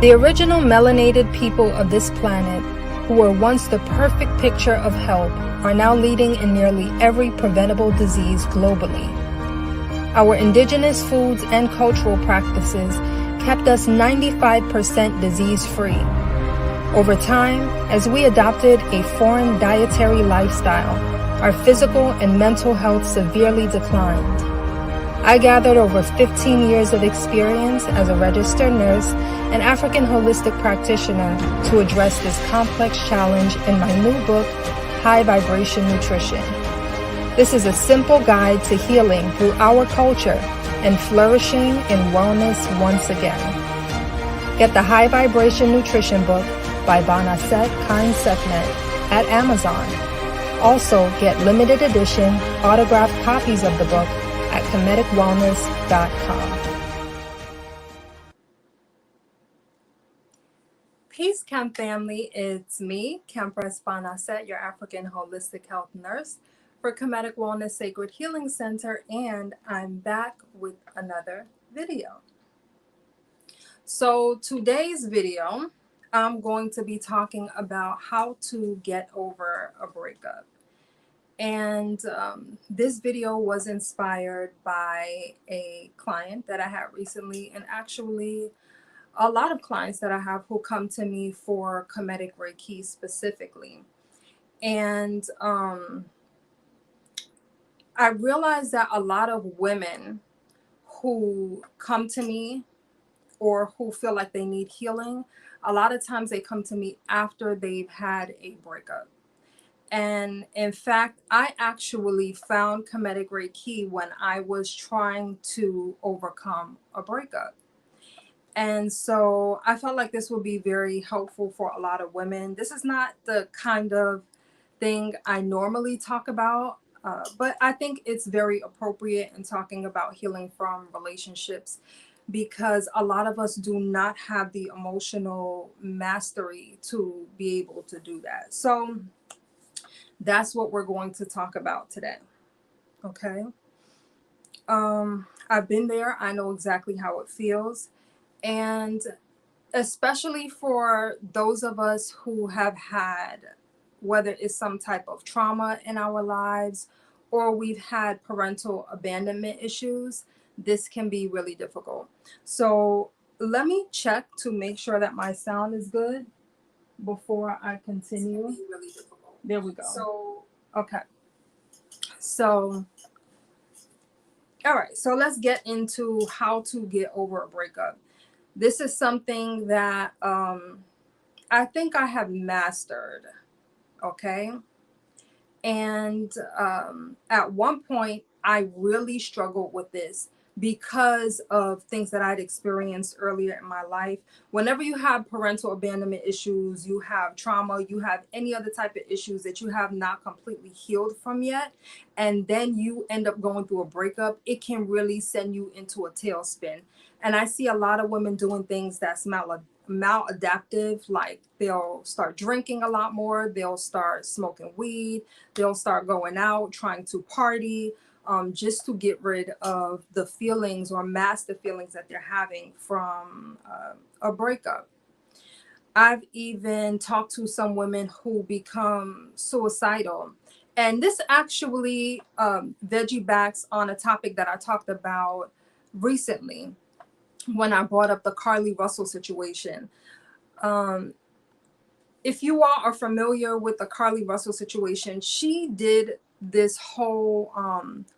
The original melanated people of this planet, who were once the perfect picture of health, are now leading in nearly every preventable disease globally. Our indigenous foods and cultural practices kept us 95% disease-free. Over time, as we adopted a foreign dietary lifestyle, our physical and mental health severely declined. I gathered over 15 years of experience as a registered nurse and African holistic practitioner to address this complex challenge in my new book, High Vibration Nutrition. This is a simple guide to healing through our culture and flourishing in wellness once again. Get the High Vibration Nutrition book by Bonaset Kind Seknet at Amazon. Also, get limited edition autographed copies of the book at kemeticwellness.com. Peace, Chem family. It's me, Kempress Bonaset, your African holistic health nurse for Kemetic Wellness Sacred Healing Center, and I'm back with another video. So today's video, I'm going to be talking about how to get over a breakup. And this video was inspired by a client that I had recently, and actually a lot of clients that I have who come to me for Kemetic Reiki specifically. And I realized that a lot of women who come to me or who feel like they need healing, a lot of times they come to me after they've had a breakup. And in fact, I actually found Kemetic Reiki when I was trying to overcome a breakup. And so I felt like this would be very helpful for a lot of women. This is not the kind of thing I normally talk about, but I think it's very appropriate in talking about healing from relationships, because a lot of us do not have the emotional mastery to be able to do that. So that's what we're going to talk about today. Okay. I've been there. I know exactly how it feels. And especially for those of us who have had, whether it's some type of trauma in our lives or we've had parental abandonment issues, this can be really difficult. So let me check to make sure that my sound is good before I continue. This can be really difficult. There we go. So, okay. So, all right. So let's get into how to get over a breakup. This is something that I think I have mastered. Okay. And at one point, I really struggled with this because of things that I'd experienced earlier in my life. Whenever you have parental abandonment issues, you have trauma, you have any other type of issues that you have not completely healed from yet, and then you end up going through a breakup, it can really send you into a tailspin. And I see a lot of women doing things that's maladaptive, like they'll start drinking a lot more, they'll start smoking weed, they'll start going out, trying to party, just to get rid of the feelings or mask the feelings that they're having from a breakup. I've even talked to some women who become suicidal. And this actually veggie backs on a topic that I talked about recently when I brought up the Carly Russell situation. If you all are familiar with the Carly Russell situation, she did this whole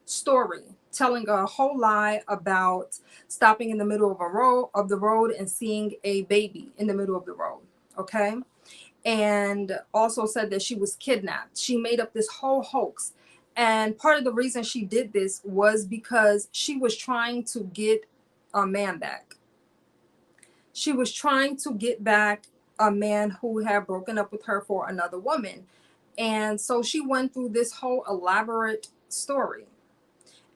story telling a whole lie about stopping in the middle of the road and seeing a baby in the middle of the road. Okay. And also said that she was kidnapped. She made up this whole hoax. And part of the reason she did this was because she was trying to get a man back. She was trying to get back a man who had broken up with her for another woman. And so she went through this whole elaborate story.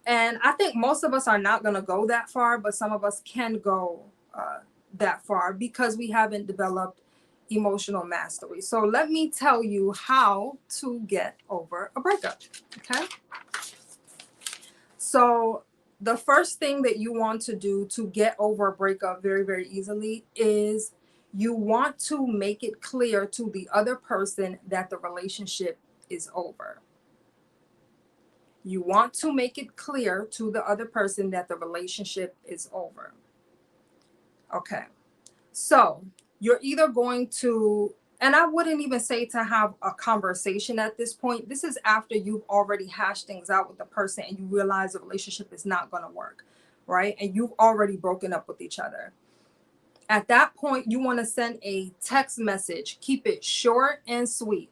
And I think most of us are not going to go that far, but some of us can go that far because we haven't developed emotional mastery. So let me tell you how to get over a breakup. Okay. So the first thing that you want to do to get over a breakup very, very easily is You want to make it clear to the other person that the relationship is over. You want to make it clear to the other person that the relationship is over. Okay. So you're either going to, and I wouldn't even say to have a conversation at this point. This is after you've already hashed things out with the person and you realize the relationship is not going to work, right? And you've already broken up with each other. At that point, you want to send a text message. Keep it short and sweet,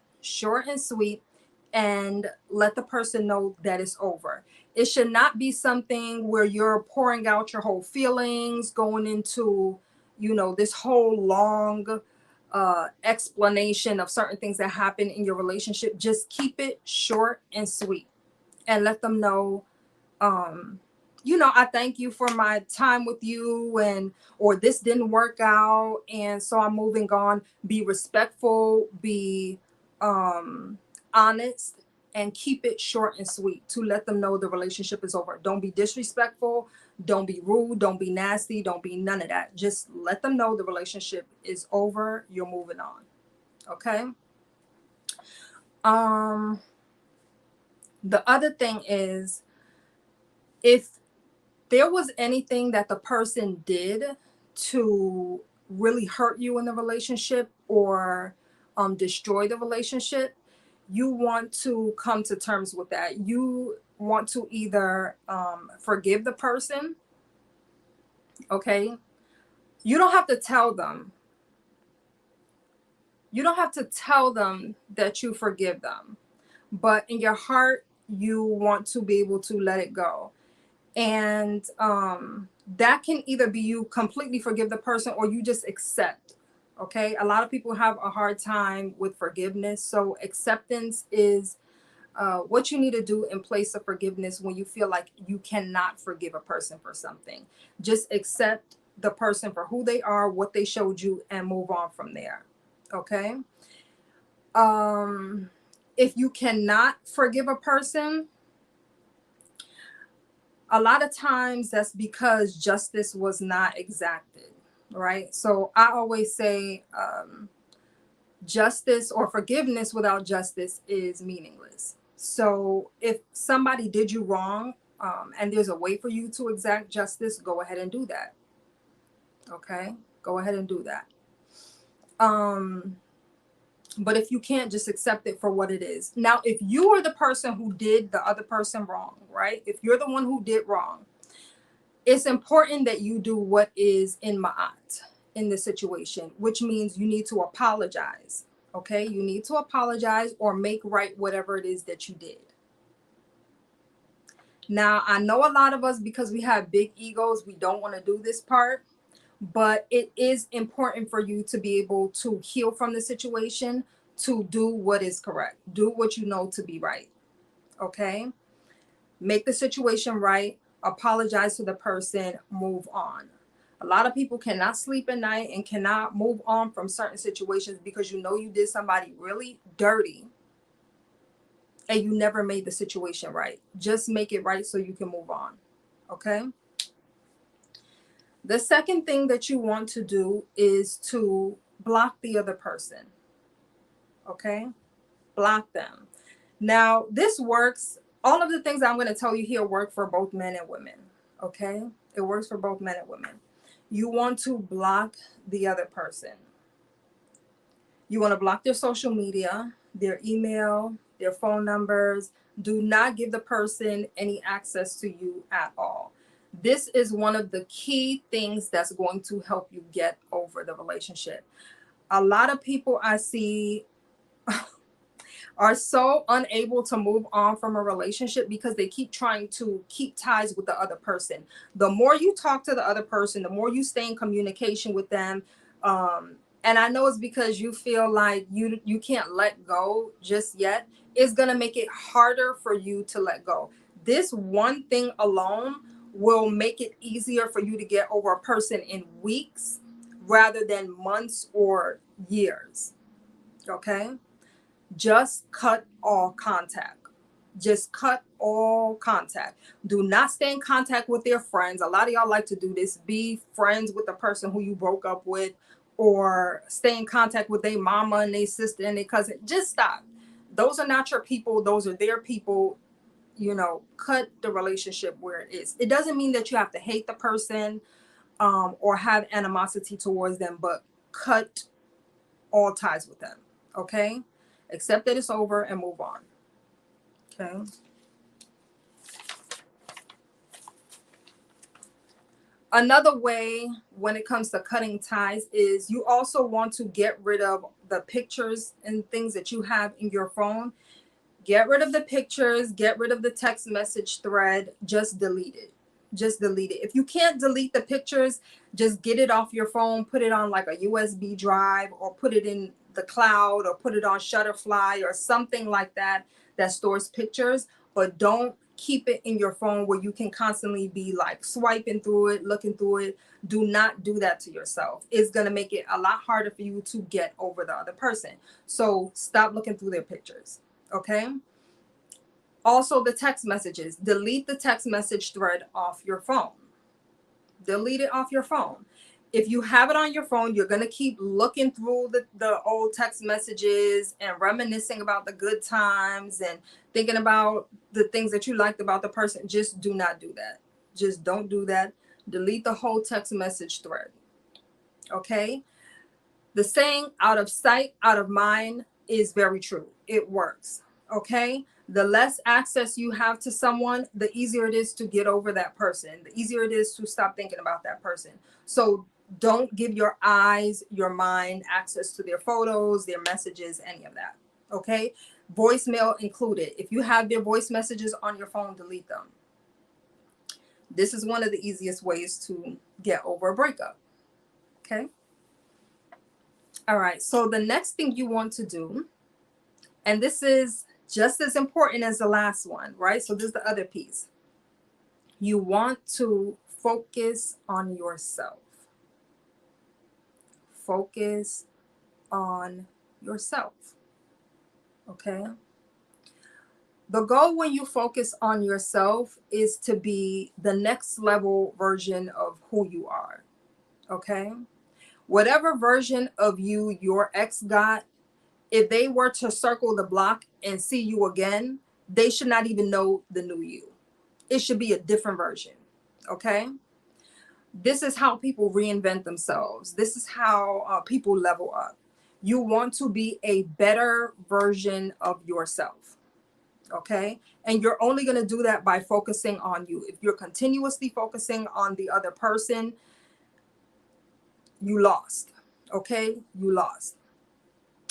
and let the person know that it's over. It should not be something where you're pouring out your whole feelings, going into, this whole long explanation of certain things that happen in your relationship. Just keep it short and sweet and let them know, I thank you for my time with you, or this didn't work out, and so I'm moving on. Be respectful, be honest, and keep it short and sweet to let them know the relationship is over. Don't be disrespectful, don't be rude, don't be nasty, don't be none of that. Just let them know the relationship is over, you're moving on. Okay. The other thing is, if there was anything that the person did to really hurt you in the relationship, or destroy the relationship, you want to come to terms with that. You want to either forgive the person. Okay. You don't have to tell them. You don't have to tell them that you forgive them, but in your heart, you want to be able to let it go. And that can either be you completely forgive the person, or you just accept. Okay. A lot of people have a hard time with forgiveness. So acceptance is what you need to do in place of forgiveness when you feel like you cannot forgive a person for something. Just accept the person for who they are, what they showed you, and move on from there. Okay. If you cannot forgive a person, a lot of times that's because justice was not exacted, right? So I always say justice or forgiveness without justice is meaningless. So if somebody did you wrong, and there's a way for you to exact justice, go ahead and do that. Okay, go ahead and do that. But if you can't, just accept it for what it is. Now, if you are the person who did the other person wrong, right? If you're the one who did wrong, it's important that you do what is in ma'at in the situation, which means you need to apologize. Okay, you need to apologize or make right whatever it is that you did. Now, I know a lot of us, because we have big egos, we don't want to do this part, but it is important for you to be able to heal from the situation, to do what is correct, do what you know to be right. Okay, make the situation right, apologize to the person, move on. A lot of people cannot sleep at night and cannot move on from certain situations because you did somebody really dirty and you never made the situation right. Just make it right so you can move on. Okay. The second thing that you want to do is to block the other person. Okay. Block them. Now, this works. All of the things I'm going to tell you here work for both men and women. Okay. It works for both men and women. You want to block the other person. You want to block their social media, their email, their phone numbers. Do not give the person any access to you at all. This is one of the key things that's going to help you get over the relationship. A lot of people I see are so unable to move on from a relationship because they keep trying to keep ties with the other person. The more you talk to the other person, the more you stay in communication with them. And I know it's because you feel like you can't let go just yet. It's going to make it harder for you to let go. This one thing alone will make it easier for you to get over a person in weeks rather than months or years. Okay? Just cut all contact. Just cut all contact. Do not stay in contact with their friends. A lot of y'all like to do this. Be friends with the person who you broke up with. or stay in contact with their mama and their sister and their cousin. Just stop. Those are not your people. Those are their people. You know, cut the relationship where it is. It doesn't mean that you have to hate the person or have animosity towards them, but cut all ties with them. Okay? Accept that it's over and move on. Okay? Another way when it comes to cutting ties is you also want to get rid of the pictures and things that you have in your phone. Get rid of the pictures, get rid of the text message thread, just delete it. Just delete it. If you can't delete the pictures, just get it off your phone, put it on like a USB drive or put it in the cloud or put it on Shutterfly or something like that that stores pictures, but don't keep it in your phone where you can constantly be like swiping through it, looking through it. Do not do that to yourself. It's going to make it a lot harder for you to get over the other person. So stop looking through their pictures. Okay. Also, the text messages. Delete the text message thread off your phone. Delete it off your phone. If you have it on your phone, you're going to keep looking through the old text messages and reminiscing about the good times and thinking about the things that you liked about the person. Just do not do that. Just don't do that. Delete the whole text message thread. Okay? The saying, out of sight, out of mind, is very true. It works. Okay? The less access you have to someone, the easier it is to get over that person. The easier it is to stop thinking about that person. So don't give your eyes, your mind access to their photos, their messages, any of that. Okay? Voicemail included. If you have their voice messages on your phone, delete them. This is one of the easiest ways to get over a breakup. Okay? All right. So the next thing you want to do, and this is just as important as the last one, right? So this is the other piece. You want to focus on yourself. Focus on yourself. Okay? The goal when you focus on yourself is to be the next level version of who you are. Okay? Whatever version of you your ex got, if they were to circle the block and see you again, they should not even know the new you. It should be a different version. Okay? This is how people reinvent themselves. This is how people level up. You want to be a better version of yourself. Okay? And you're only going to do that by focusing on you. If you're continuously focusing on the other person, you lost. Okay? You lost.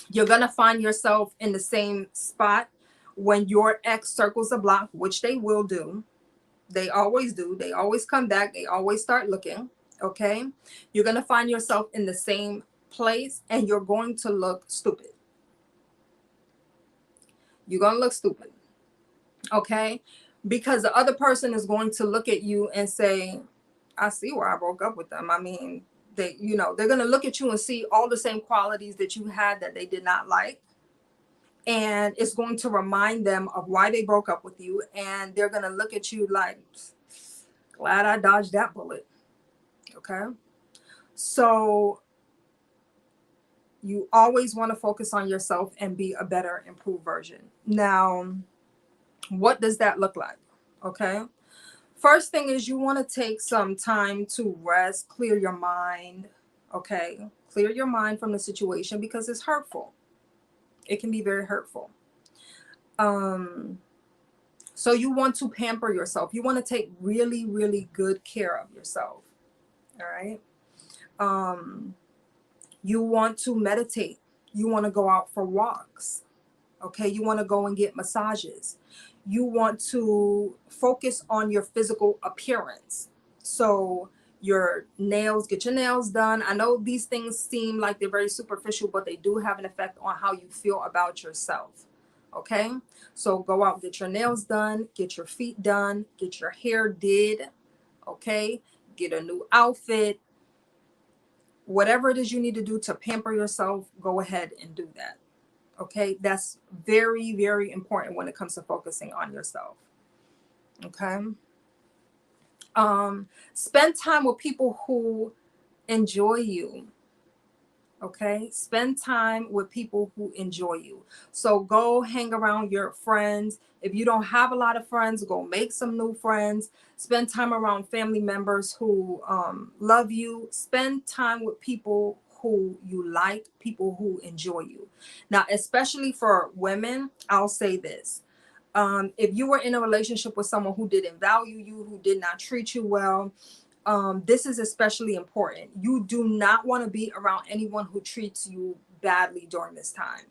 You're going to find yourself in the same spot when your ex circles the block, which they will do. They always do. They always come back. They always start looking. Okay? You're going to find yourself in the same place and you're going to look stupid. You're going to look stupid. Okay? Because the other person is going to look at you and say, I see why I broke up with them. I mean, they're going to look at you and see all the same qualities that you had that they did not like. And it's going to remind them of why they broke up with you. And they're going to look at you like, glad I dodged that bullet. Okay. So you always want to focus on yourself and be a better, improved version. Now, what does that look like? Okay. First thing is you want to take some time to rest, clear your mind. Okay. Clear your mind from the situation because it's hurtful. It can be very hurtful. So you want to pamper yourself. You want to take really, really good care of yourself. All right. You want to meditate. You want to go out for walks. Okay. You want to go and get massages. You want to focus on your physical appearance. So your nails, get your nails done. I know these things seem like they're very superficial, but they do have an effect on how you feel about yourself. Okay. So go out, get your nails done, get your feet done, get your hair did. Okay. Get a new outfit. Whatever it is you need to do to pamper yourself, go ahead and do that. Okay. That's very, very important when it comes to focusing on yourself. Okay. Spend time with people who enjoy you. Okay, spend time with people who enjoy you. So go hang around your friends. If you don't have a lot of friends, go make some new friends. Spend time around family members who love you. Spend time with people who you like, people who enjoy you. Now, especially for women, I'll say this. If you were in a relationship with someone who didn't value you, who did not treat you well, this is especially important. You do not want to be around anyone who treats you badly during this time.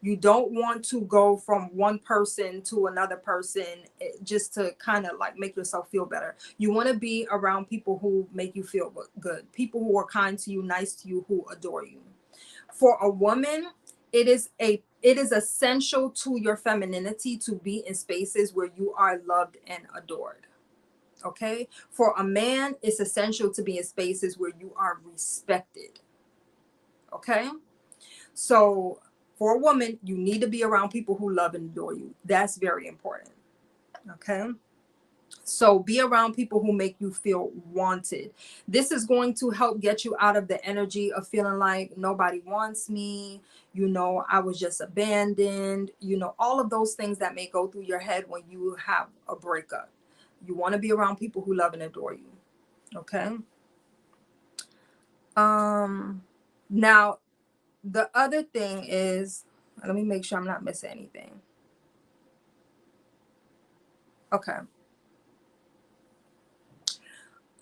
You don't want to go from one person to another person just to kind of like make yourself feel better. You want to be around people who make you feel good, people who are kind to you, nice to you, who adore you. For a woman, it is essential to your femininity to be in spaces where you are loved and adored. Okay. For a man, it's essential to be in spaces where you are respected. Okay. So for a woman, you need to be around people who love and adore you. That's very important. Okay. So be around people who make you feel wanted. This is going to help get you out of the energy of feeling like nobody wants me. I was just abandoned. All of those things that may go through your head when you have a breakup. You want to be around people who love and adore you. Okay. Now the other thing is, let me make sure I'm not missing anything. Okay.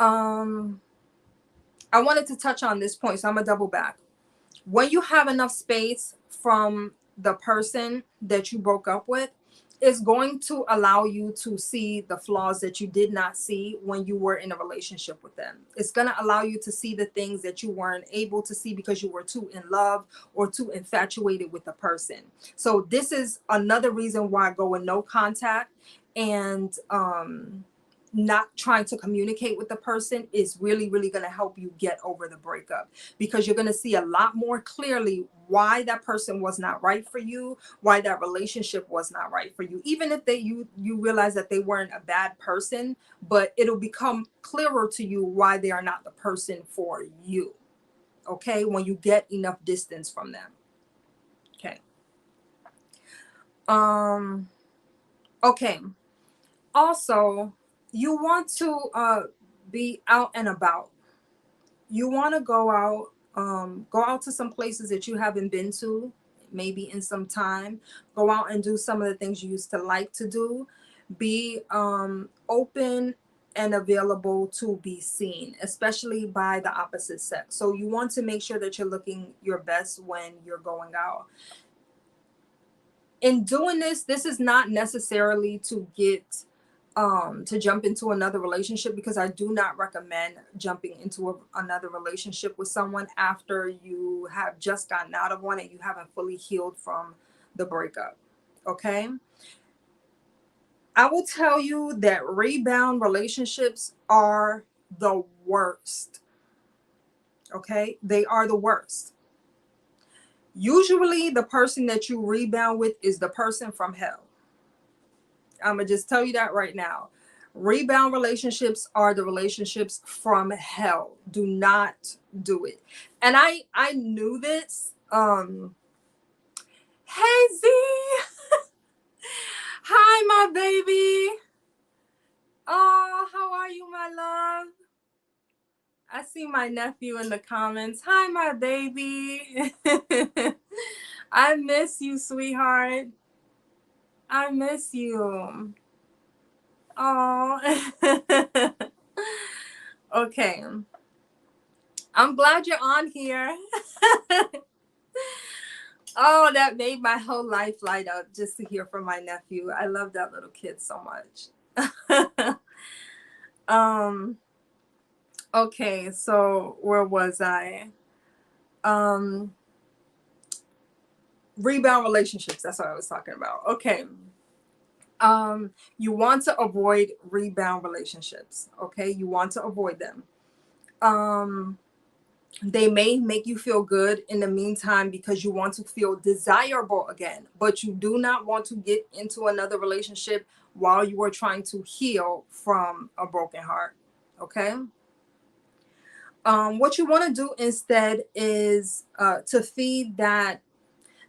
I wanted to touch on this point, so I'm gonna double back. When you have enough space from the person that you broke up with, it's going to allow you to see the flaws that you did not see when you were in a relationship with them. It's going to allow you to see the things that you weren't able to see because you were too in love or too infatuated with the person. So this is another reason why go with no contact and not trying to communicate with the person is really, really going to help you get over the breakup, because you're going to see a lot more clearly why that person was not right for you, why that relationship was not right for you. Even if you realize that they weren't a bad person, but it'll become clearer to you why they are not the person for you. Okay, when you get enough distance from them. Okay. Okay. Also, you want to be out and about. You want to go out to some places that you haven't been to, maybe in some time. Go out and do some of the things you used to like to do. Be open and available to be seen, especially by the opposite sex. So you want to make sure that you're looking your best when you're going out. In doing this is not necessarily to jump into another relationship, because I do not recommend jumping into another relationship with someone after you have just gotten out of one and you haven't fully healed from the breakup. Okay. I will tell you that rebound relationships are the worst. Okay. They are the worst. Usually the person that you rebound with is the person from hell. I'm going to just tell you that right now. Rebound relationships are the relationships from hell. Do not do it. And I knew this. Hey Z. Hi, my baby. Oh, how are you, my love? I see my nephew in the comments. Hi, my baby. I miss you, sweetheart. I miss you. Oh. Okay. I'm glad you're on here. Oh, that made my whole life light up just to hear from my nephew. I love that little kid so much. um okay, so where was I? Um Rebound relationships, that's what I was talking about. Okay. You want to avoid rebound relationships. Okay, you want to avoid them. They may make you feel good in the meantime because you want to feel desirable again, but you do not want to get into another relationship while you are trying to heal from a broken heart. Okay. What you want to do instead is to feed that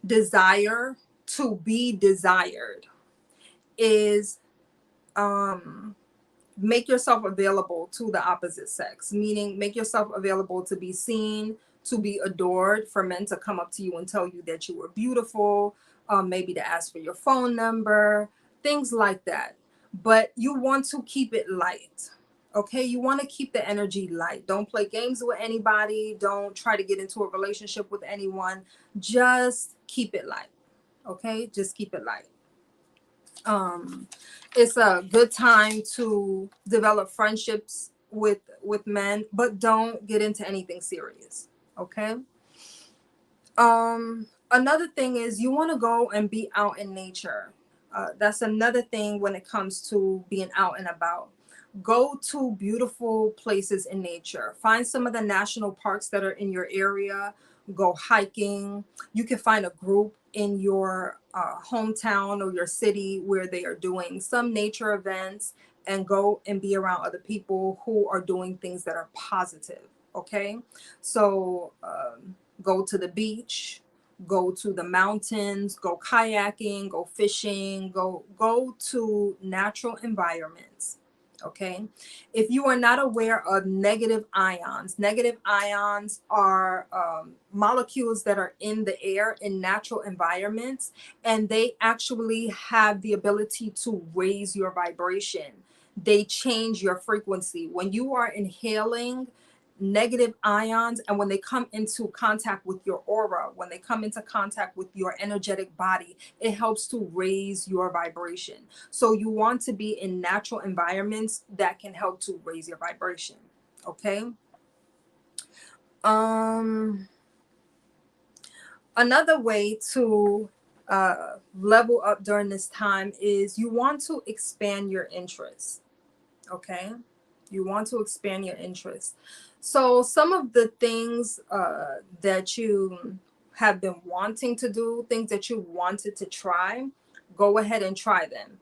desire to be desired is make yourself available to the opposite sex, meaning make yourself available to be seen, to be adored, for men to come up to you and tell you that you were beautiful, maybe to ask for your phone number, things like that. But you want to keep it light. Okay, you want to keep the energy light. Don't play games with anybody. Don't try to get into a relationship with anyone. Just keep it light. Okay, just keep it light. It's a good time to develop friendships with men, but don't get into anything serious. Okay. Another thing is you want to go and be out in nature. That's another thing when it comes to being out and about. Go to beautiful places in nature. Find some of the national parks that are in your area. Go hiking. You can find a group in your hometown or your city where they are doing some nature events, and go and be around other people who are doing things that are positive. Okay. So, go to the beach, go to the mountains, go kayaking, go fishing, go to natural environments. Okay. If you are not aware of negative ions are molecules that are in the air in natural environments, and they actually have the ability to raise your vibration. They change your frequency. When you are inhaling negative ions, and when they come into contact with your aura, when they come into contact with your energetic body, it helps to raise your vibration. So you want to be in natural environments that can help to raise your vibration. Okay. Another way to level up during this time is you want to expand your interests. Okay. You want to expand your interests. So some of the things that you have been wanting to do, things that you wanted to try, go ahead and try them.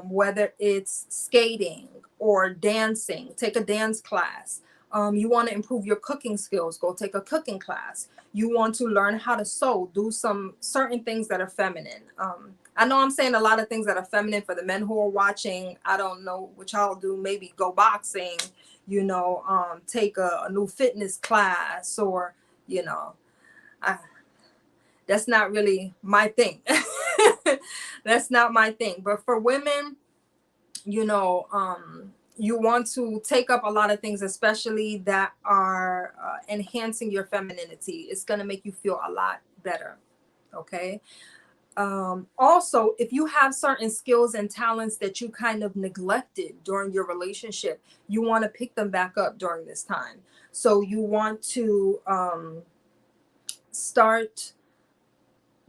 Whether it's skating or dancing, take a dance class. You want to improve your cooking skills, go take a cooking class. You want to learn how to sew, do some certain things that are feminine. I know I'm saying a lot of things that are feminine for the men who are watching. I don't know what y'all do. Maybe go boxing, take a new fitness class, or, I, that's not really my thing. That's not my thing. But for women, you want to take up a lot of things, especially that are enhancing your femininity. It's going to make you feel a lot better. Okay. Also, if you have certain skills and talents that you kind of neglected during your relationship, you want to pick them back up during this time. So you want to start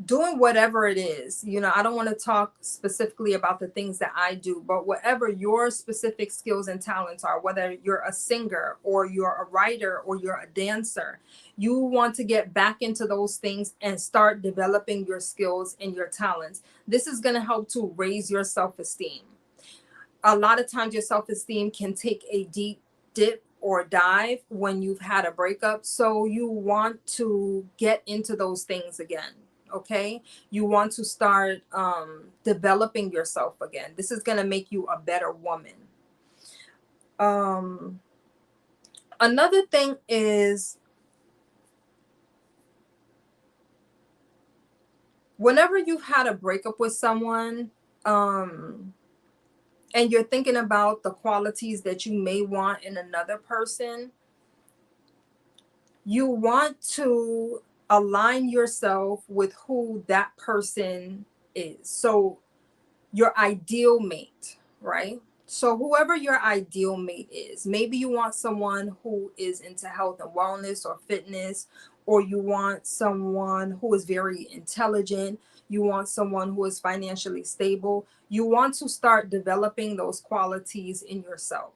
doing whatever it is. I don't want to talk specifically about the things that I do, but whatever your specific skills and talents are, whether you're a singer or you're a writer or you're a dancer, you want to get back into those things and start developing your skills and your talents. This is going to help to raise your self-esteem. A lot of times your self-esteem can take a deep dip or dive when you've had a breakup. So you want to get into those things again. Okay. You want to start developing yourself again. This is going to make you a better woman. Another thing is, whenever you've had a breakup with someone, and you're thinking about the qualities that you may want in another person, you want to align yourself with who that person is. So your ideal mate, right? So whoever your ideal mate is, maybe you want someone who is into health and wellness or fitness, or you want someone who is very intelligent. You want someone who is financially stable. You want to start developing those qualities in yourself.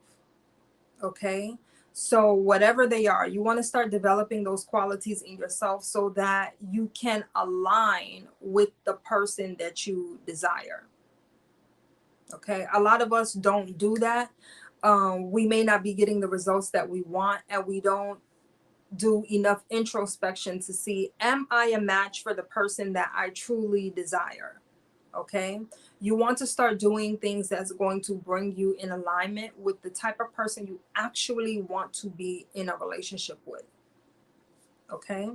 Okay. So whatever they are, you want to start developing those qualities in yourself so that you can align with the person that you desire. Okay. A lot of us don't do that. We may not be getting the results that we want, and we don't do enough introspection to see, am I a match for the person that I truly desire? Okay. You want to start doing things that's going to bring you in alignment with the type of person you actually want to be in a relationship with. Okay.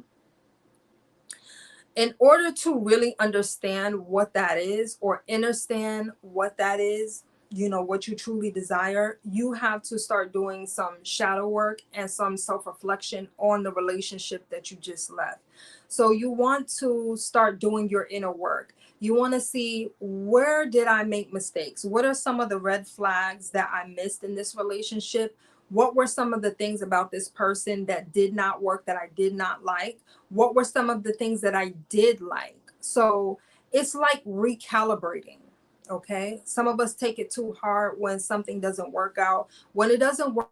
In order to really understand what that is, or understand what that is, you know, what you truly desire, you have to start doing some shadow work and some self-reflection on the relationship that you just left. So you want to start doing your inner work. You want to see, where did I make mistakes? What are some of the red flags that I missed in this relationship? What were some of the things about this person that did not work, that I did not like? What were some of the things that I did like? So it's like recalibrating. Okay. Some of us take it too hard when something doesn't work out. When it doesn't work,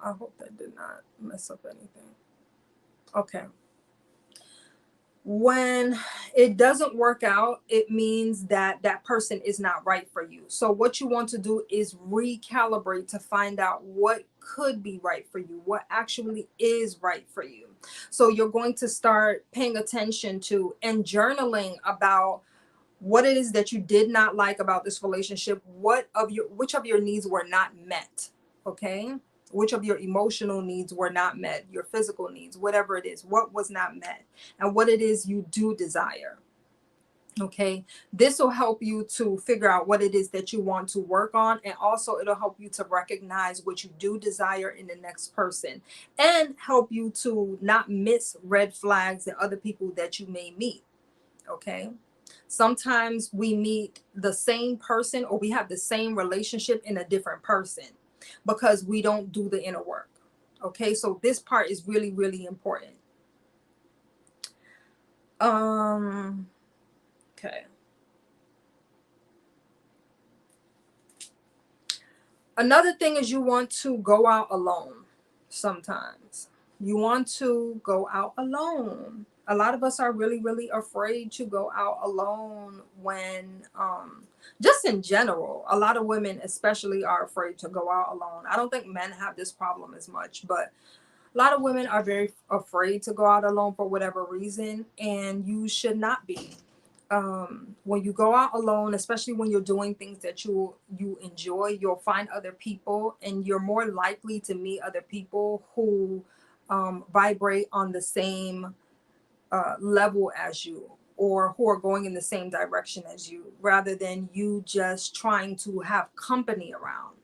I hope that did not mess up anything. Okay. When it doesn't work out, it means that that person is not right for you. So what you want to do is recalibrate to find out what could be right for you, what actually is right for you. So you're going to start paying attention to and journaling about what it is that you did not like about this relationship, which of your needs were not met. Okay. Which of your emotional needs were not met, your physical needs, whatever it is, what was not met, and what it is you do desire. Okay. This will help you to figure out what it is that you want to work on. And also it'll help you to recognize what you do desire in the next person, and help you to not miss red flags in other people that you may meet. Okay. Sometimes we meet the same person, or we have the same relationship in a different person, because we don't do the inner work. Okay. So this part is really, really important. Okay. Another thing is, you want to go out alone. Sometimes you want to go out alone. A lot of us are really, really afraid to go out alone when, just in general, a lot of women especially are afraid to go out alone. I don't think men have this problem as much, but a lot of women are very afraid to go out alone for whatever reason, and you should not be. When you go out alone, especially when you're doing things that you enjoy, you'll find other people, and you're more likely to meet other people who vibrate on the same level as you, or who are going in the same direction as you, rather than you just trying to have company around.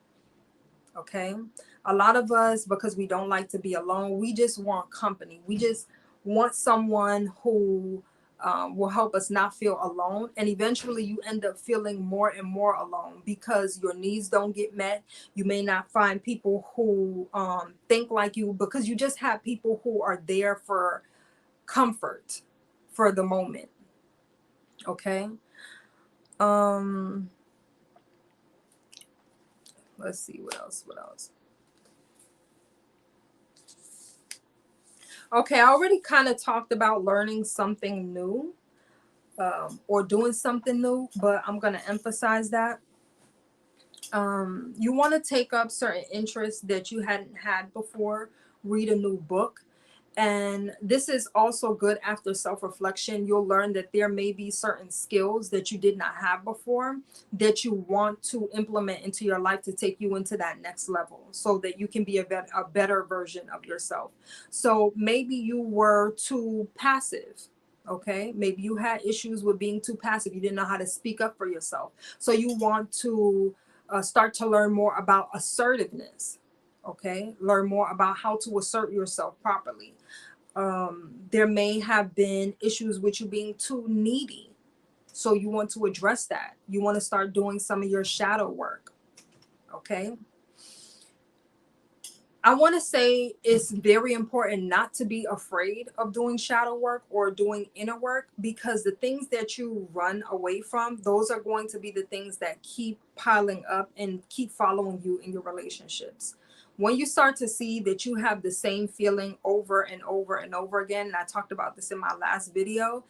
Okay. A lot of us, because we don't like to be alone, we just want company. We just want someone who will help us not feel alone. And eventually you end up feeling more and more alone, because your needs don't get met. You may not find people who think like you, because you just have people who are there for comfort for the moment. Okay. Um, let's see what else. What else? Okay, I already kind of talked about learning something new, or doing something new, but I'm going to emphasize that. You want to take up certain interests that you hadn't had before, read a new book. And this is also good after self-reflection. You'll learn that there may be certain skills that you did not have before, that you want to implement into your life to take you into that next level, so that you can be a better version of yourself. So maybe you were too passive. Okay. Maybe you had issues with being too passive. You didn't know how to speak up for yourself. So you want to start to learn more about assertiveness. Okay. Learn more about how to assert yourself properly. There may have been issues with you being too needy. So you want to address that. You want to start doing some of your shadow work. Okay. I want to say it's very important not to be afraid of doing shadow work or doing inner work, because the things that you run away from, those are going to be the things that keep piling up and keep following you in your relationships. When you start to see that you have the same feeling over and over and over again, and I talked about this in my last video,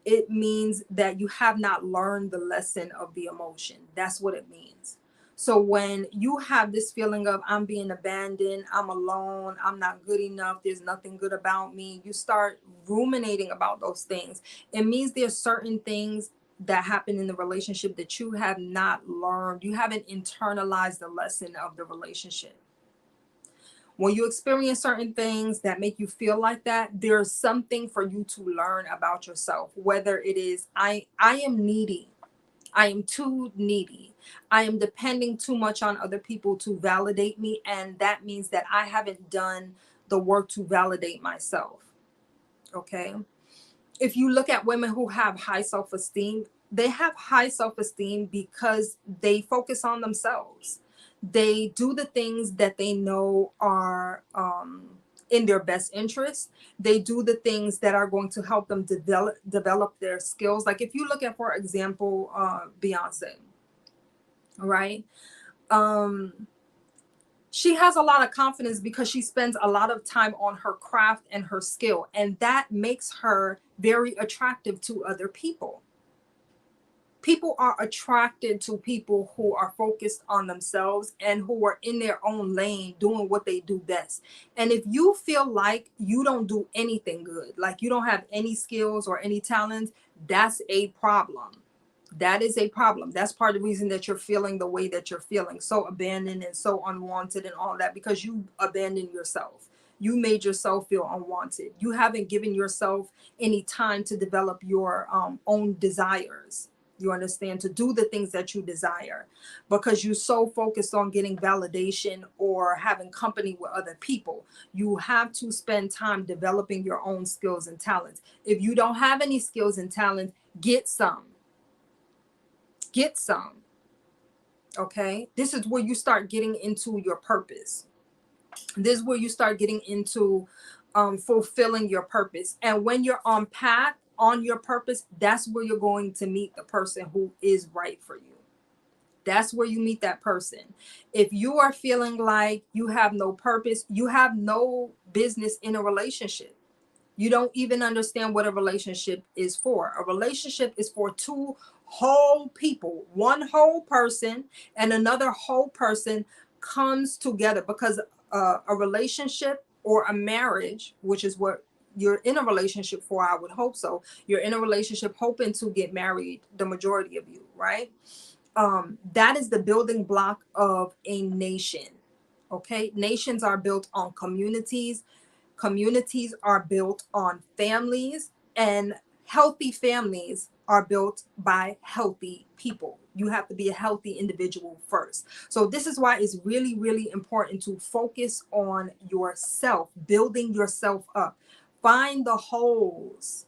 it means that you have not learned the lesson of the emotion. That's what it means. So when you have this feeling of I'm being abandoned, I'm alone, I'm not good enough, there's nothing good about me, you start ruminating about those things. It means there's certain things that happen in the relationship that you have not learned. You haven't internalized the lesson of the relationship. When you experience certain things that make you feel like that, there's something for you to learn about yourself. Whether it is I am needy, I am too needy, I am depending too much on other people to validate me, and that means that I haven't done the work to validate myself. Okay, if you look at women who have high self-esteem, they have high self-esteem because they focus on themselves. They do the things that they know are in their best interest. They do the things that are going to help them develop their skills. Like if you look at, for example, Beyonce, right? She has a lot of confidence because she spends a lot of time on her craft and her skill, and that makes her very attractive to other people. People are attracted to people who are focused on themselves and who are in their own lane doing what they do best. And if you feel like you don't do anything good, like you don't have any skills or any talents, that's a problem. That is a problem. That's part of the reason that you're feeling the way that you're feeling, so abandoned and so unwanted and all that, because you abandoned yourself. You made yourself feel unwanted. You haven't given yourself any time to develop your own desires. You understand? To do the things that you desire, because you're so focused on getting validation or having company with other people. You have to spend time developing your own skills and talents. If you don't have any skills and talents, get some. Get some. Okay, this is where you start getting into your purpose. This is where you start getting into fulfilling your purpose. And when you're on path on your purpose, that's where you're going to meet the person who is right for you. That's where you meet that person. If you are feeling like you have no purpose, you have no business in a relationship. You don't even understand what a relationship is for. A relationship is for two whole people. One whole person and another whole person comes together, because a relationship or a marriage, which is what you're in a relationship for, I would hope so. You're in a relationship hoping to get married, the majority of you, right? That is the building block of a nation. Okay, nations are built on communities. Communities are built on families, and healthy families are built by healthy people. You have to be a healthy individual first. So this is why it's really, really important to focus on yourself, building yourself up. Find the holes.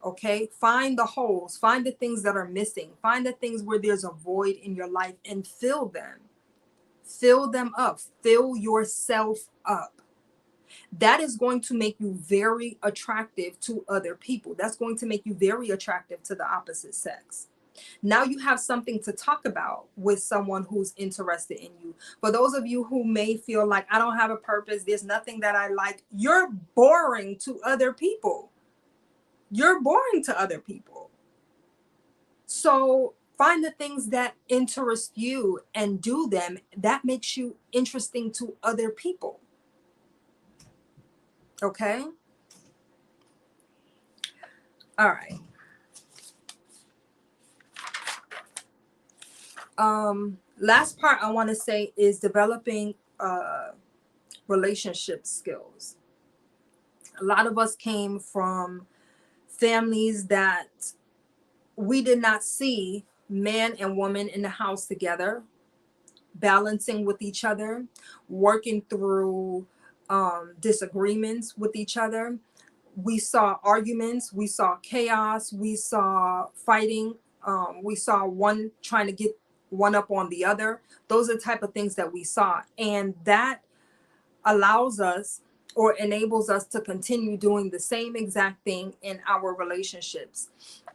Okay, find the holes, find the things that are missing, find the things where there's a void in your life and fill them. Fill them up. Fill yourself up. That is going to make you very attractive to other people. That's going to make you very attractive to the opposite sex. Now you have something to talk about with someone who's interested in you. For those of you who may feel like I don't have a purpose, there's nothing that I like, you're boring to other people. You're boring to other people. So find the things that interest you and do them. That makes you interesting to other people. Okay? All right. Last part I want to say is developing relationship skills. A lot of us came from families that we did not see man and woman in the house together, balancing with each other, working through disagreements with each other. We saw arguments, we saw chaos, we saw fighting, we saw one trying to get one up on the other. Those are the type of things that we saw. And that allows us or enables us to continue doing the same exact thing in our relationships.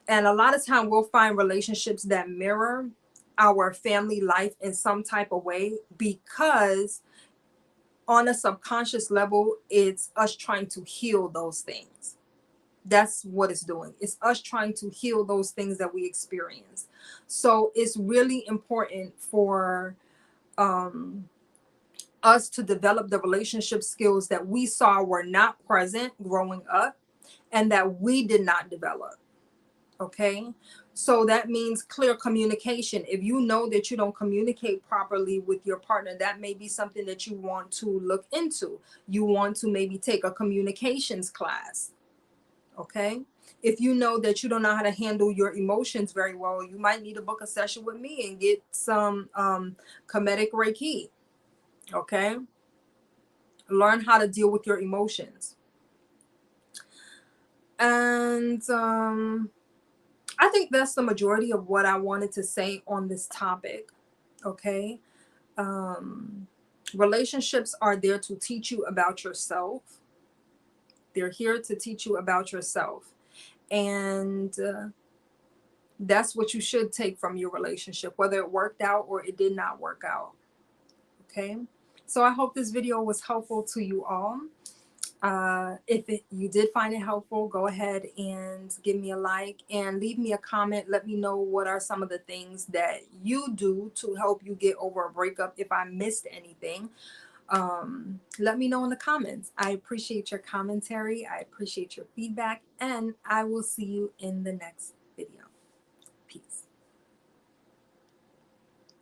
And a lot of time we'll find relationships that mirror our family life in some type of way, because on a subconscious level, it's us trying to heal those things. That's what it's doing. It's us trying to heal those things that we experience. So it's really important for um, us to develop the relationship skills that we saw were not present growing up and that we did not develop. Okay. So that means clear communication. If you know that you don't communicate properly with your partner, that may be something that you want to look into. You want to maybe take a communications class. Okay. If you know that you don't know how to handle your emotions very well, you might need to book a session with me and get some Kemetic Reiki. Okay. Learn how to deal with your emotions. And I think that's the majority of what I wanted to say on this topic. Okay. Um, Relationships are there to teach you about yourself. They're here to teach you about yourself. And that's what you should take from your relationship, whether it worked out or it did not work out. Okay. So I hope this video was helpful to you all. You did find it helpful, go ahead and give me a like and leave me a comment. Let me know what are some of the things that you do to help you get over a breakup. If I missed anything, let me know in the comments. I appreciate your commentary. I appreciate your feedback, and I will see you in the next